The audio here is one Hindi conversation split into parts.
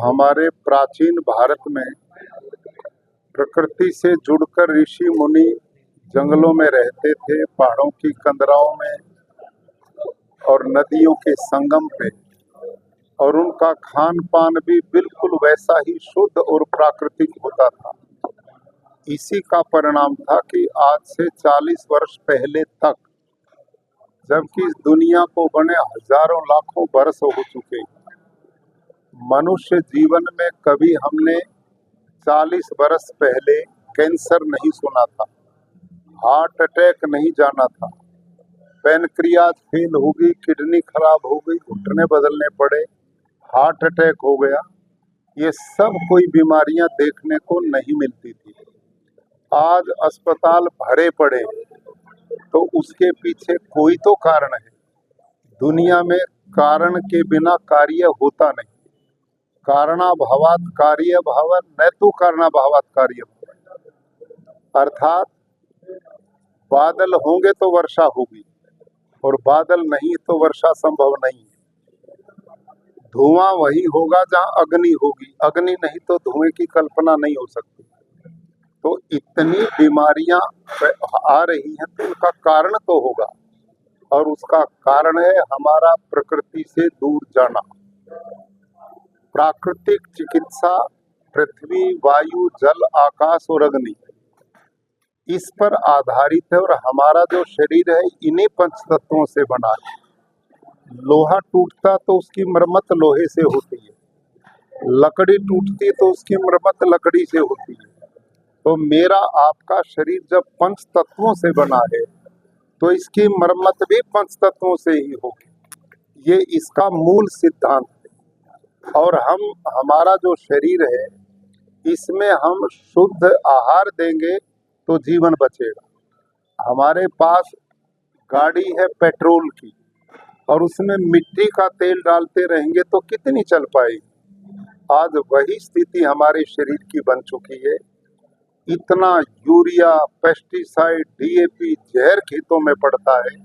हमारे प्राचीन भारत में प्रकृति से जुड़कर ऋषि मुनि जंगलों में रहते थे, पहाड़ों की कंदराओं में और नदियों के संगम पे, और उनका खान पान भी बिल्कुल वैसा ही शुद्ध और प्राकृतिक होता था। इसी का परिणाम था कि आज से 40 वर्ष पहले तक, जबकि इस दुनिया को बने हजारों लाखों वर्ष हो चुके, मनुष्य जीवन में कभी हमने 40 वर्ष पहले कैंसर नहीं सुना था, हार्ट अटैक नहीं जाना था, पैनक्रियाज फेल हो गई, किडनी खराब हो गई, घुटने बदलने पड़े, हार्ट अटैक हो गया। ये सब कोई बीमारियां देखने को नहीं मिलती थी। आज अस्पताल भरे पड़े, तो उसके पीछे कोई तो कारण है। दुनिया में कारण के बिना कार्य होता नहीं। कारणाभावात् कार्य भाव न तो कारणाभावात् कार्य भाव, अर्थात बादल होंगे तो वर्षा होगी, और बादल नहीं तो वर्षा संभव नहीं है। धुआं वही होगा जहां अग्नि होगी, अग्नि नहीं तो धुएं की कल्पना नहीं हो सकती। तो इतनी बीमारियां आ रही हैं, तो उनका कारण तो होगा, और उसका कारण है हमारा प्रकृति से दूर जाना। प्राकृतिक चिकित्सा पृथ्वी, वायु, जल, आकाश और अग्नि, इस पर आधारित है। और हमारा जो शरीर है इन्हीं पंच तत्वों से बना है। लोहा टूटता तो उसकी मरम्मत लोहे से होती है, लकड़ी टूटती तो उसकी मरम्मत लकड़ी से होती है। तो मेरा आपका शरीर जब पंच तत्वों से बना है, तो इसकी मरम्मत भी पंच तत्वों से ही होगी। ये इसका मूल सिद्धांत है। और हमारा जो शरीर है, इसमें हम शुद्ध आहार देंगे तो जीवन बचेगा। हमारे पास गाड़ी है पेट्रोल की, और उसमें मिट्टी का तेल डालते रहेंगे तो कितनी चल पाएगी। आज वही स्थिति हमारे शरीर की बन चुकी है। इतना यूरिया, पेस्टिसाइड, डीएपी जहर खेतों में पड़ता है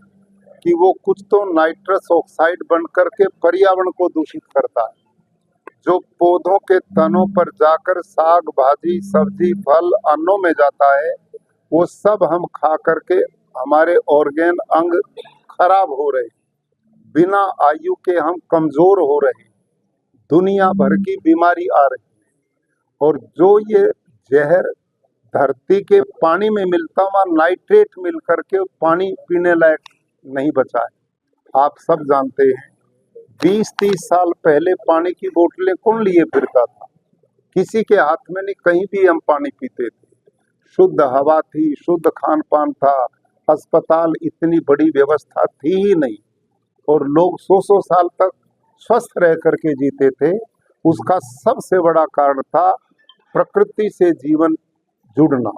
कि वो कुछ तो नाइट्रस ऑक्साइड बन करके पर्यावरण को दूषित करता है, जो पौधों के तनों पर जाकर साग, भाजी, सब्जी, फल, अन्नों में जाता है। वो सब हम खा करके हमारे ऑर्गेन, अंग खराब हो रहे, बिना आयु के हम कमजोर हो रहे, दुनिया भर की बीमारी आ रही है। और जो ये जहर धरती के पानी में मिलता हुआ नाइट्रेट मिल करके पानी पीने लायक नहीं बचा है। आप सब जानते हैं, 20-30 साल पहले पानी की बोतलें कौन लिए फिरता था? किसी के हाथ में नहीं, कहीं भी हम पानी पीते थे। शुद्ध हवा थी, शुद्ध खान पान था, अस्पताल इतनी बड़ी व्यवस्था थी ही नहीं, और लोग 100-100 साल तक स्वस्थ रह करके जीते थे। उसका सबसे बड़ा कारण था प्रकृति से जीवन जुड़ना,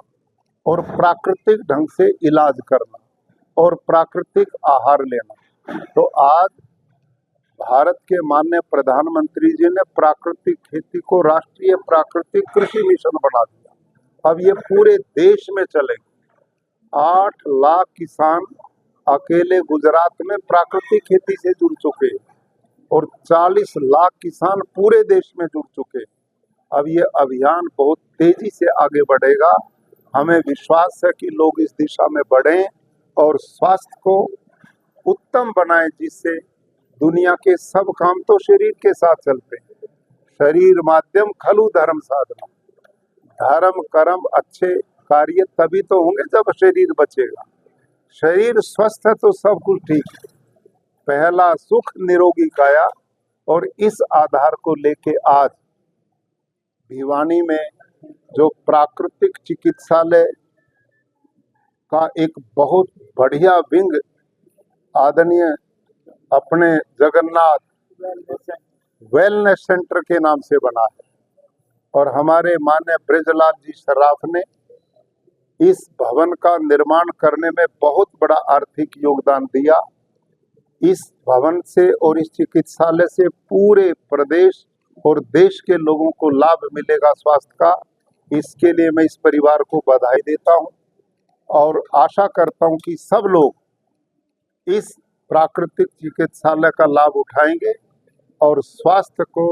और प्राकृतिक ढंग से इलाज करना, और प्राकृतिक आहार लेना। तो आज भारत के माननीय प्रधानमंत्री जी ने प्राकृतिक खेती को राष्ट्रीय प्राकृतिक कृषि मिशन बना दिया। अब ये पूरे देश में चलेगा। 8 लाख किसान अकेले गुजरात में प्राकृतिक खेती से जुड़ चुके, और 40 लाख किसान पूरे देश में जुड़ चुके। अब ये अभियान बहुत तेजी से आगे बढ़ेगा। हमें विश्वास है कि लोग इस दिशा में बढ़ें और स्वास्थ्य को उत्तम बनाएं, जिससे दुनिया के सब काम तो शरीर के साथ चलते हैं। शरीर माध्यम खलु धर्म साधना, धर्म कर्म अच्छे कार्य तभी तो होंगे जब शरीर बचेगा। शरीर स्वस्थ है तो सब कुछ ठीक है। पहला सुख निरोगी काया, और इस आधार को लेके आज भिवानी में जो प्राकृतिक चिकित्सालय का एक बहुत बढ़िया विंग आदरणीय अपने जगन्नाथ वेलनेस सेंटर के नाम से बना है, और हमारे माननीय ब्रजलाल जी सराफ ने इस भवन का निर्माण करने में बहुत बड़ा आर्थिक योगदान दिया। इस भवन से और इस चिकित्सालय से पूरे प्रदेश और देश के लोगों को लाभ मिलेगा स्वास्थ्य का। इसके लिए मैं इस परिवार को बधाई देता हूं, और आशा करता हूं कि सब लोग इस प्राकृतिक चिकित्सालय का लाभ उठाएंगे और स्वास्थ्य को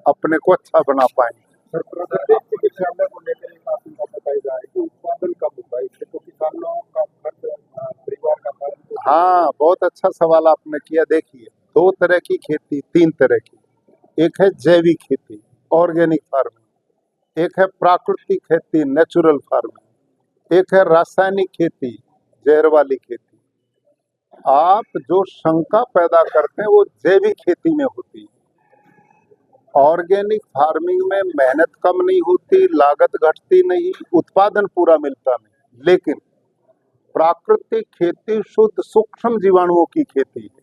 अपने को अच्छा बना पाएंगे। सर, प्रदेश चिकित्सालय को लेकर एक आशंका बताई जा रही है कि उत्पादन कम होगा, इससे तो किसानों का खर्च, परिवार का खर्च। हाँ, बहुत अच्छा सवाल आपने किया। देखिए, दो तरह की खेती, तीन तरह की। एक है जैविक खेती, ऑर्गेनिक फार्मिंग। एक है प्राकृतिक खेती, नेचुरल फार्मिंग। एक है रासायनिक खेती, जहर वाली खेती। आप जो शंका पैदा करते हैं वो जैविक खेती में होती है। ऑर्गेनिक फार्मिंग में मेहनत कम नहीं होती, लागत घटती नहीं, उत्पादन पूरा मिलता नहीं। लेकिन प्राकृतिक खेती शुद्ध सूक्ष्म जीवाणुओं की खेती है।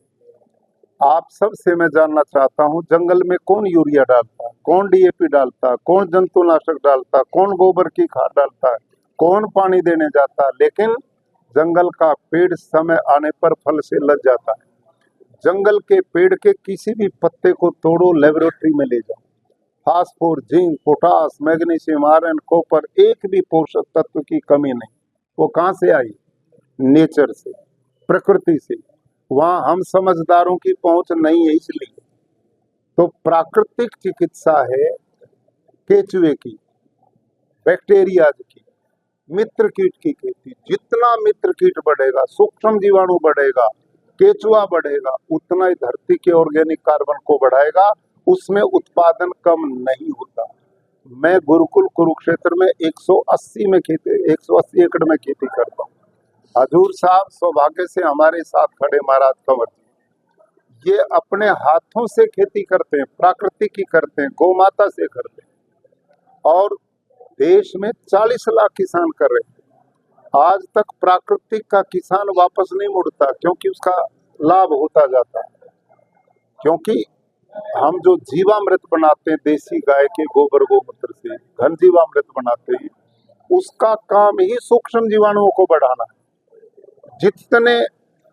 आप सबसे मैं जानना चाहता हूं, जंगल में कौन यूरिया डालता है, कौन डीएपी डालता है, कौन जंतुनाशक डालता है, कौन गोबर की खाद डालता है, कौन पानी देने जाता है? लेकिन जंगल का पेड़ समय आने पर फल से लद जाता है। जंगल के पेड़ के किसी भी पत्ते को तोड़ो, लेबोरेटरी में ले जाओ, phosphor, zinc, potash, magnesium, iron, copper, एक भी पोषक तत्व की कमी नहीं। वो कहाँ से आई? नेचर से, प्रकृति से। वहां हम समझदारों की पहुंच नहीं है। इसलिए तो प्राकृतिक चिकित्सा है केचुए की, बैक्टीरिया की, मित्र कीट की खेती। जितना मित्र कीट बढ़ेगा, सूक्ष्म जीवाणु बढ़ेगा, केचुआ बढ़ेगा, उतना ही धरती के ऑर्गेनिक कार्बन को बढ़ाएगा। उसमें उत्पादन कम नहीं होता। मैं गुरुकुल कुरुक्षेत्र में 180 एकड़ में खेती करता हूँ। हजूर साहब सौभाग्य से हमारे साथ खड़े, महाराज कंवर जी, ये अपने हाथों से खेती करते हैं, प्राकृतिक की करते हैं, गौ माता से करते हैं। और देश में 40 लाख किसान कर रहे हैं। आज तक प्राकृतिक का किसान वापस नहीं मुड़ता, क्योंकि उसका लाभ होता जाता है। क्योंकि हम जो जीवामृत बनाते हैं देसी गाय के गोबर गोमूत्र से, घन जीवामृत बनाते हैं, उसका काम ही सूक्ष्म जीवाणुओं को बढ़ाना है। जितने,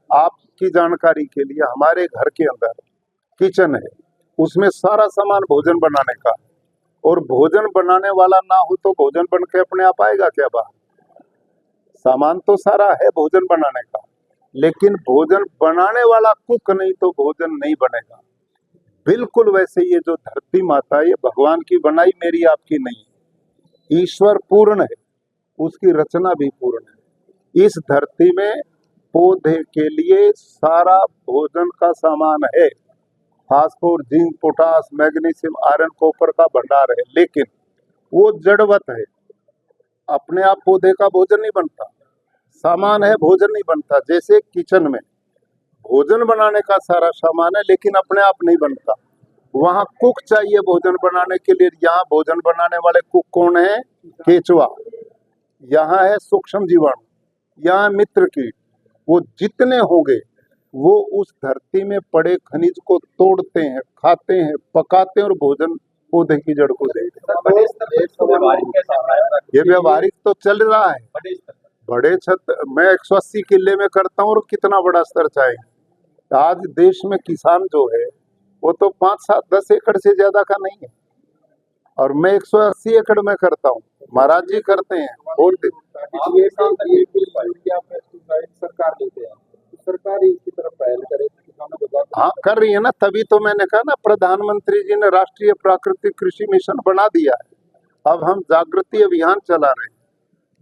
आपकी जानकारी के लिए, हमारे घर के अंदर किचन है, उसमें सारा सामान भोजन बनाने का। और भोजन बनाने वाला ना हो तो भोजन बन के अपने आप आएगा क्या बाहर? सामान तो सारा है भोजन बनाने का, लेकिन भोजन बनाने वाला कुक नहीं तो भोजन नहीं बनेगा। बिल्कुल वैसे ये जो धरती माता है, ये भगवान की बनाई, मेरी आपकी नहीं है। ईश्वर पूर्ण है, उसकी रचना भी पूर्ण है। इस धरती में पौधे के लिए सारा भोजन का सामान है। Phosphor, zinc, potash, magnesium, iron, copper का भंडार है। लेकिन वो जड़वत है, अपने आप पौधे का भोजन नहीं बनता। सामान है, भोजन नहीं बनता। जैसे किचन में भोजन बनाने का सारा सामान है, लेकिन अपने आप नहीं बनता। वहां कुक चाहिए भोजन बनाने के लिए। यहाँ भोजन बनाने वाले कुक कौन है? केचुआ। यहाँ है सूक्ष्म जीवाणु, यहाँ मित्र कीट। वो जितने होंगे वो उस धरती में पड़े खनिज को तोड़ते हैं, खाते हैं, पकाते हैं और भोजन पौधे की जड़ को देते हैं। ये व्यवहारिक तो चल रहा है। बड़े छत मैं 180 किले में करता हूँ, और कितना बड़ा स्तर चाहिए। आज देश में किसान जो है वो तो 5, 7, 10 एकड़ से ज्यादा का नहीं है, और मैं 180 एकड़ में करता हूँ। महाराज जी करते हैं। और सरकार देते हैं, सरकार इसकी तरफ पहल करे, किसानों को। हाँ, कर रही है ना। तभी तो मैंने कहा ना, प्रधानमंत्री जी ने राष्ट्रीय प्राकृतिक कृषि मिशन बना दिया है। अब हम जागृति अभियान चला रहे हैं।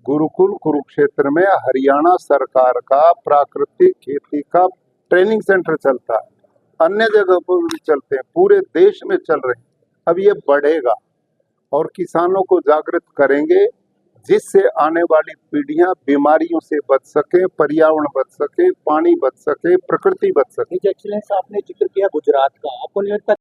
गुरुकुल कुरुक्षेत्र में हरियाणा सरकार का प्राकृतिक खेती का ट्रेनिंग सेंटर चलता है, अन्य जगह पर भी चलते हैं, पूरे देश में चल रहे हैं। अब ये बढ़ेगा और किसानों को जागृत करेंगे, जिससे आने वाली पीढ़ियां बीमारियों से बच सके, पर्यावरण बच सके, पानी बच सके, प्रकृति बच सके। एक्सीलेंस, आपने जिक्र किया गुजरात का, आपको नहीं लगता